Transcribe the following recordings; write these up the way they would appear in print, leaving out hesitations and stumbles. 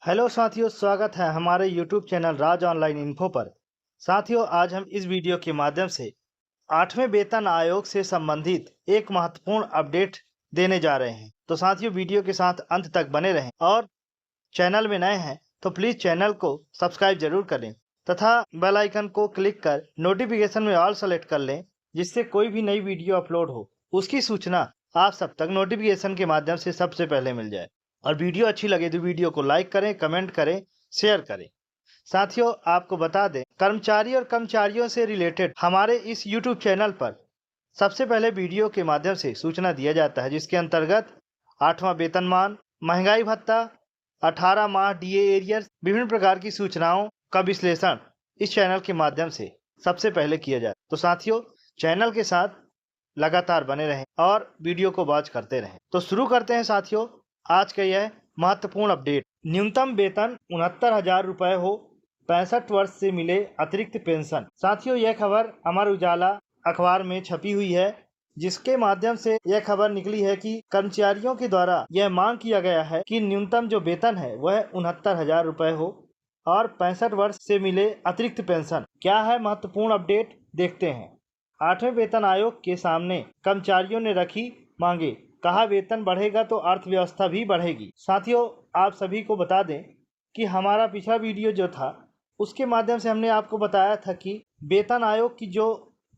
Hello साथियों, स्वागत है हमारे यूट्यूब चैनल राज ऑनलाइन इन्फो पर। साथियों, आज हम इस वीडियो के माध्यम से 8वें वेतन आयोग से संबंधित एक महत्वपूर्ण अपडेट देने जा रहे हैं। तो साथियों, वीडियो के साथ अंत तक बने रहें और चैनल में नए हैं तो प्लीज़ चैनल को सब्सक्राइब जरूर करें तथा बेल आइकन को क्लिक कर नोटिफिकेशन में ऑल सेलेक्ट कर लें, जिससे कोई भी नई वीडियो अपलोड हो उसकी सूचना आप सब तक नोटिफिकेशन के माध्यम से सबसे पहले मिल जाए। और वीडियो अच्छी लगे तो वीडियो को लाइक करें, कमेंट करें, शेयर करें। साथियों, आपको बता दें, कर्मचारी और कर्मचारियों से रिलेटेड हमारे इस यूट्यूब चैनल पर सबसे पहले वीडियो के माध्यम से सूचना दिया जाता है, जिसके अंतर्गत 8वां वेतनमान, महंगाई भत्ता, 18 माह डीए एरियर्स, विभिन्न प्रकार की सूचनाओं का विश्लेषण इस चैनल के माध्यम से सबसे पहले किया जाए। तो साथियों, चैनल के साथ लगातार बने रहें और वीडियो को वॉच करते रहें। तो शुरू करते हैं साथियों आज का यह महत्वपूर्ण अपडेट। न्यूनतम वेतन 69,000 रुपए हो, 65 वर्ष से मिले अतिरिक्त पेंशन। साथियों, यह खबर अमर उजाला अखबार में छपी हुई है, जिसके माध्यम से यह खबर निकली है कि कर्मचारियों के द्वारा यह मांग किया गया है कि न्यूनतम जो वेतन है वह 69,000 रुपए हो और 65 वर्ष से मिले अतिरिक्त पेंशन। क्या है महत्वपूर्ण अपडेट, देखते हैं। 8वें वेतन आयोग के सामने कर्मचारियों ने रखी मांगे, कहा वेतन बढ़ेगा तो अर्थव्यवस्था भी बढ़ेगी। साथियों, आप सभी को बता दें कि हमारा पिछला वीडियो जो था उसके माध्यम से हमने आपको बताया था कि वेतन आयोग की जो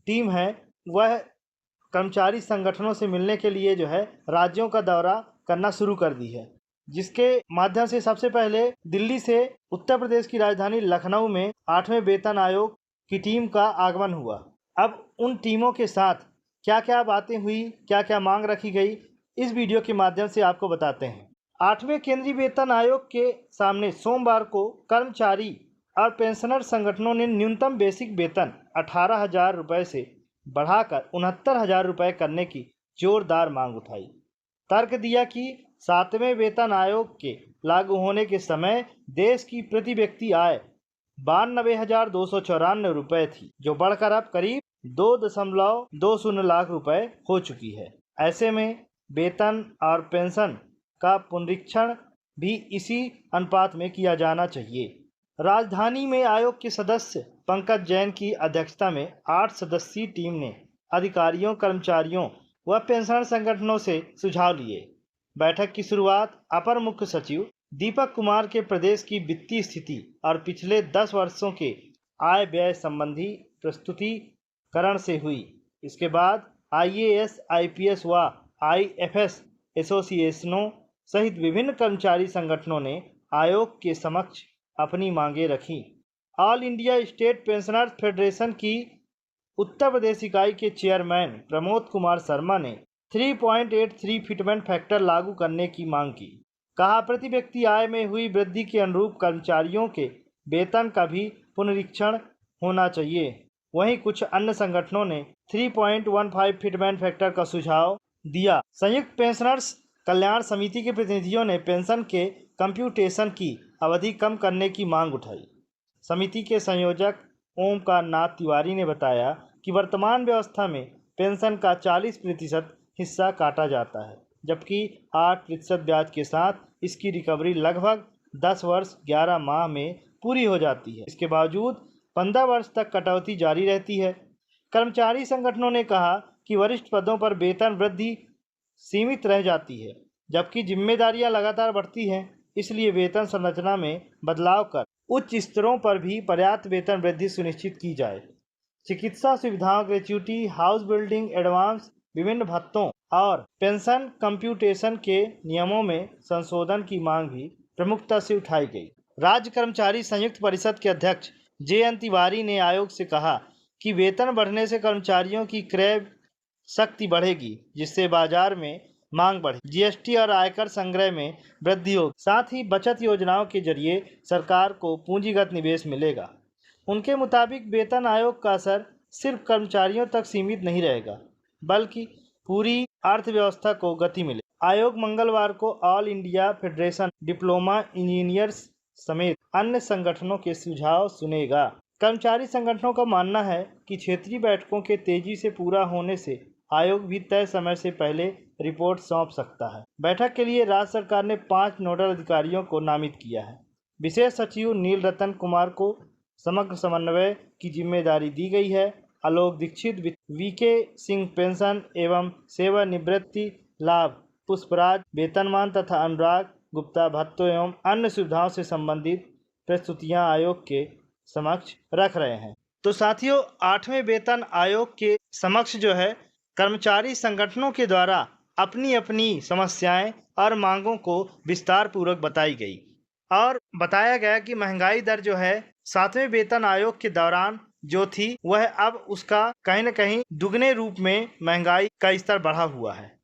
टीम है वह कर्मचारी संगठनों से मिलने के लिए जो है राज्यों का दौरा करना शुरू कर दी है, जिसके माध्यम से सबसे पहले दिल्ली से उत्तर प्रदेश की राजधानी लखनऊ में 8वें वेतन आयोग की टीम का आगमन हुआ। अब उन टीमों के साथ क्या क्या बातें हुई, क्या क्या मांग रखी गई, इस वीडियो के माध्यम से आपको बताते हैं। 8वें केंद्रीय वेतन आयोग के सामने सोमवार को कर्मचारी और पेंशनर संगठनों ने न्यूनतम बेसिक वेतन 18,000 रुपये से बढ़ाकर 69,000 रुपये करने की जोरदार मांग उठाई। तर्क दिया कि 7वें वेतन आयोग के लागू होने के समय देश की प्रति व्यक्ति आय 92,294 रुपये थी, जो बढ़कर अब करीब 2.20 लाख रुपए हो चुकी है। ऐसे में वेतन और पेंशन का पुनरीक्षण भी इसी अनुपात में किया जाना चाहिए। राजधानी में आयोग के सदस्य पंकज जैन की अध्यक्षता में 8 सदस्यीय टीम ने अधिकारियों, कर्मचारियों व पेंशनर संगठनों से सुझाव लिए। बैठक की शुरुआत अपर मुख्य सचिव दीपक कुमार के प्रदेश की वित्तीय स्थिति और पिछले 10 वर्षों के आय व्यय संबंधी प्रस्तुतिकरण से हुई। इसके बाद IAS, IPS व IFS एसोसिएशनों सहित विभिन्न कर्मचारी संगठनों ने आयोग के समक्ष अपनी मांगें रखीं। All India state pensioners federation की उत्तर प्रदेश इकाई के चेयरमैन प्रमोद कुमार शर्मा ने 3.83 फिटमेंट फैक्टर लागू करने की मांग की। कहा, प्रति व्यक्ति आय में हुई वृद्धि के अनुरूप कर्मचारियों के वेतन का भी पुनरीक्षण होना चाहिए। वहीं कुछ अन्य संगठनों ने 3.15 फिटमेंट फैक्टर का सुझाव दिया। संयुक्त पेंशनर्स कल्याण समिति के प्रतिनिधियों ने पेंशन के कंप्यूटेशन की अवधि कम करने की मांग उठाई। समिति के संयोजक ओमकार नाथ तिवारी ने बताया कि वर्तमान व्यवस्था में पेंशन का 40% हिस्सा काटा जाता है, जबकि 8% ब्याज के साथ इसकी रिकवरी लगभग 10 वर्ष 11 माह में पूरी हो जाती है। इसके बावजूद 15 वर्ष तक कटौती जारी रहती है। कर्मचारी संगठनों ने कहा कि वरिष्ठ पदों पर वेतन वृद्धि सीमित रह जाती है, जबकि जिम्मेदारियां लगातार बढ़ती हैं। इसलिए वेतन संरचना में बदलाव कर उच्च स्तरों पर भी पर्याप्त वेतन वृद्धि सुनिश्चित की जाए। चिकित्सा सुविधाओं, ग्रेच्युटी, हाउस बिल्डिंग एडवांस, विभिन्न भत्तों और पेंशन कंप्यूटेशन के नियमों में संशोधन की मांग भी प्रमुखता से उठाई गई। राज्य कर्मचारी संयुक्त परिषद के अध्यक्ष JN तिवारी ने आयोग से कहा कि वेतन बढ़ने से कर्मचारियों की क्रय शक्ति बढ़ेगी, जिससे बाजार में मांग बढ़ेगी, GST और आयकर संग्रह में वृद्धि होगी। साथ ही बचत योजनाओं के जरिए सरकार को पूंजीगत निवेश मिलेगा। उनके मुताबिक वेतन आयोग का असर सिर्फ कर्मचारियों तक सीमित नहीं रहेगा, बल्कि पूरी अर्थव्यवस्था को गति मिले। आयोग मंगलवार को all India federation diploma engineers समेत अन्य संगठनों के सुझाव सुनेगा। कर्मचारी संगठनों का मानना है कि क्षेत्रीय बैठकों के तेजी से पूरा होने से आयोग भी तय समय से पहले रिपोर्ट सौंप सकता है। बैठक के लिए राज्य सरकार ने 5 नोडल अधिकारियों को नामित किया है। विशेष सचिव नील रतन कुमार को समग्र समन्वय की जिम्मेदारी दी गई है। आलोक दीक्षित वीके सिंह पेंशन एवं सेवानिवृत्ति लाभ, पुष्पराज वेतनमान तथा अनुराग गुप्ता भत्तों एवं अन्य सुविधाओं से संबंधित प्रस्तुतियां आयोग के समक्ष रख रहे हैं। तो साथियों, 8वें वेतन आयोग के समक्ष जो है कर्मचारी संगठनों के द्वारा अपनी अपनी समस्याएं और मांगों को विस्तार पूर्वक बताई गई और बताया गया कि महंगाई दर जो है 7वें वेतन आयोग के दौरान जो थी वह अब उसका कहीं न कहीं दुगने रूप में महंगाई का स्तर बढ़ा हुआ है।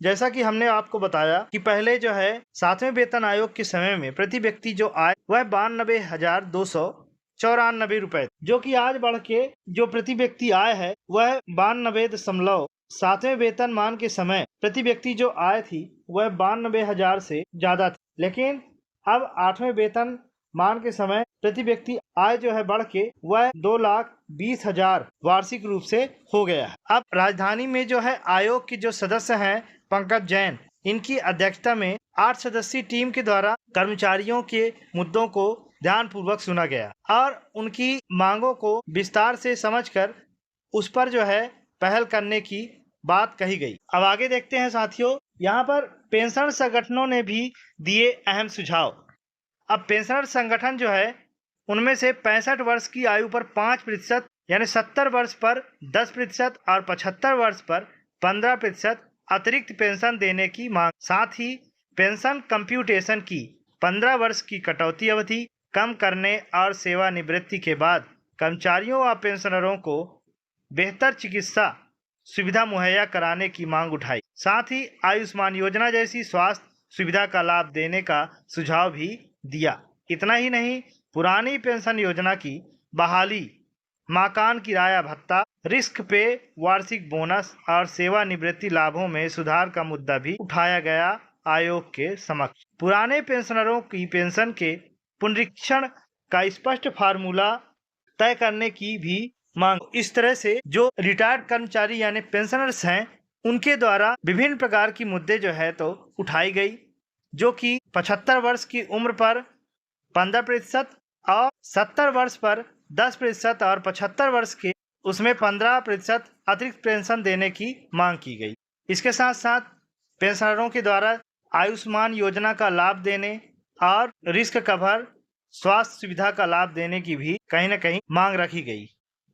जैसा कि हमने आपको बताया कि पहले जो है 7वें वेतन आयोग के समय में प्रति व्यक्ति जो आय वह 92,294 रुपए, जो कि आज बढ़ के जो प्रति व्यक्ति आय है वह 92.7वें वेतनमान के समय प्रति व्यक्ति जो आय थी वह 92,000 से ज्यादा थी। लेकिन अब 8वें वेतन मान के समय प्रति व्यक्ति आय जो है बढ़ के वह 2,20,000 वार्षिक रूप से हो गया है। अब राजधानी में जो है आयोग के जो सदस्य हैं पंकज जैन, इनकी अध्यक्षता में 8 सदस्यीय टीम के द्वारा कर्मचारियों के मुद्दों को ध्यानपूर्वक सुना गया और उनकी मांगों को विस्तार से समझकर उस पर जो है पहल करने की बात कही गई। अब आगे देखते हैं साथियों, यहाँ पर पेंशन संगठनों ने भी दिए अहम सुझाव। अब पेंशनर संगठन जो है उनमें से 65 वर्ष की आयु पर 5% यानी 70 वर्ष पर 10% और 75 वर्ष पर 15% अतिरिक्त पेंशन देने की मांग, साथ ही पेंशन कंप्यूटेशन की 15 वर्ष की कटौती अवधि कम करने और सेवानिवृत्ति के बाद कर्मचारियों व पेंशनरों को बेहतर चिकित्सा सुविधा मुहैया कराने की मांग उठाई। साथ ही आयुष्मान योजना जैसी स्वास्थ्य सुविधा का लाभ देने का सुझाव भी दिया। इतना ही नहीं, पुरानी पेंशन योजना की बहाली, मकान किराया भत्ता, रिस्क पे, वार्षिक बोनस और सेवानिवृत्ति लाभों में सुधार का मुद्दा भी उठाया गया आयोग के समक्ष। पुराने पेंशनरों की पेंशन के पुनरीक्षण का स्पष्ट फार्मूला तय करने की भी मांग। इस तरह से जो रिटायर्ड कर्मचारी यानी पेंशनर्स हैं उनके द्वारा विभिन्न प्रकार की मुद्दे जो है तो उठाई गई, जो कि 75 वर्ष की उम्र पर 15% और 70 वर्ष पर 10% और 75 वर्ष के उसमें 15% अतिरिक्त पेंशन देने की मांग की गई। इसके साथ साथ पेंशनरों के द्वारा आयुष्मान योजना का लाभ देने और रिस्क कवर स्वास्थ्य सुविधा का लाभ देने की भी कहीं न कहीं मांग रखी गई।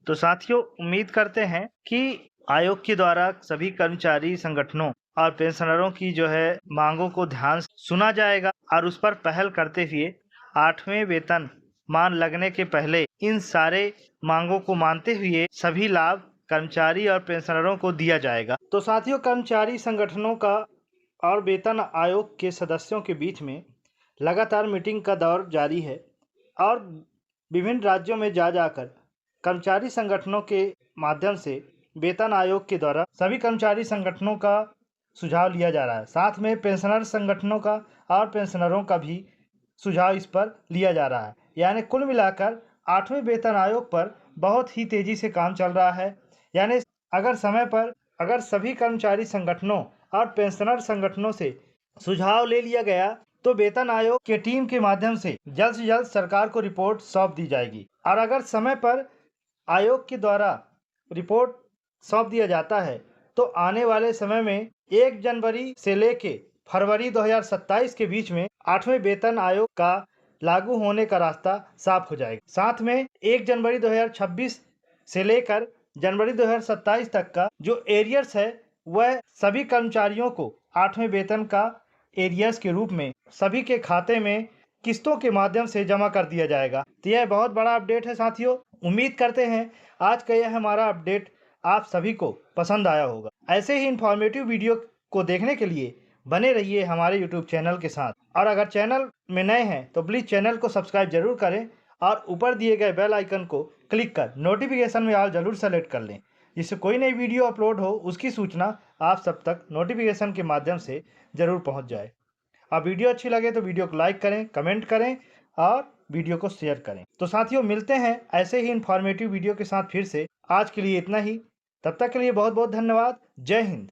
तो साथियों, उम्मीद करते हैं कि आयोग के द्वारा सभी कर्मचारी संगठनों और पेंशनरों की जो है मांगों को ध्यान सुना जाएगा और उस पर पहल करते हुए 8वें वेतन मान लगने के पहले इन सारे मांगों को मानते हुए सभी लाभ कर्मचारी और पेंशनरों को दिया जाएगा। तो साथियों, कर्मचारी संगठनों का और वेतन आयोग के सदस्यों के बीच में लगातार मीटिंग का दौर जारी है और विभिन्न राज्यों में जाकर कर्मचारी संगठनों के माध्यम से वेतन आयोग के द्वारा सभी कर्मचारी संगठनों का सुझाव लिया जा रहा है। साथ में पेंशनर संगठनों का और पेंशनरों का भी सुझाव इस पर लिया जा रहा है। यानी कुल मिलाकर 8वें वेतन आयोग पर बहुत ही तेजी से काम चल रहा है। यानी अगर समय पर अगर सभी कर्मचारी संगठनों और पेंशनर संगठनों से सुझाव ले लिया गया तो वेतन आयोग के टीम के माध्यम से जल्द सरकार को रिपोर्ट सौंप दी जाएगी। और अगर समय पर आयोग के द्वारा रिपोर्ट सौंप दिया जाता है तो आने वाले समय में 1 जनवरी से लेके फरवरी 2027 के बीच में 8वें वेतन आयोग का लागू होने का रास्ता साफ हो जाएगा। साथ में 1 जनवरी 2026 से लेकर जनवरी 2027 तक का जो एरियर्स है वह सभी कर्मचारियों को 8वें वेतन का एरियर्स के रूप में सभी के खाते में किस्तों के माध्यम से जमा कर दिया जाएगा। तो यह बहुत बड़ा अपडेट है साथियों। उम्मीद करते हैं आज का यह हमारा अपडेट आप सभी को पसंद आया होगा। ऐसे ही इंफॉर्मेटिव वीडियो को देखने के लिए बने रहिए हमारे YouTube चैनल के साथ। और अगर चैनल में नए हैं तो प्लीज़ चैनल को सब्सक्राइब जरूर करें और ऊपर दिए गए बेल आइकन को क्लिक कर नोटिफिकेशन में ऑल जरूर सेलेक्ट कर लें, जिससे कोई नई वीडियो अपलोड हो उसकी सूचना आप सब तक नोटिफिकेशन के माध्यम से ज़रूर पहुँच जाए। अब वीडियो अच्छी लगे तो वीडियो को लाइक करें, कमेंट करें और वीडियो को शेयर करें। तो साथियों, मिलते हैं ऐसे ही इंफॉर्मेटिव वीडियो के साथ फिर से। आज के लिए इतना ही। तब तक के लिए बहुत बहुत धन्यवाद। जय हिंद।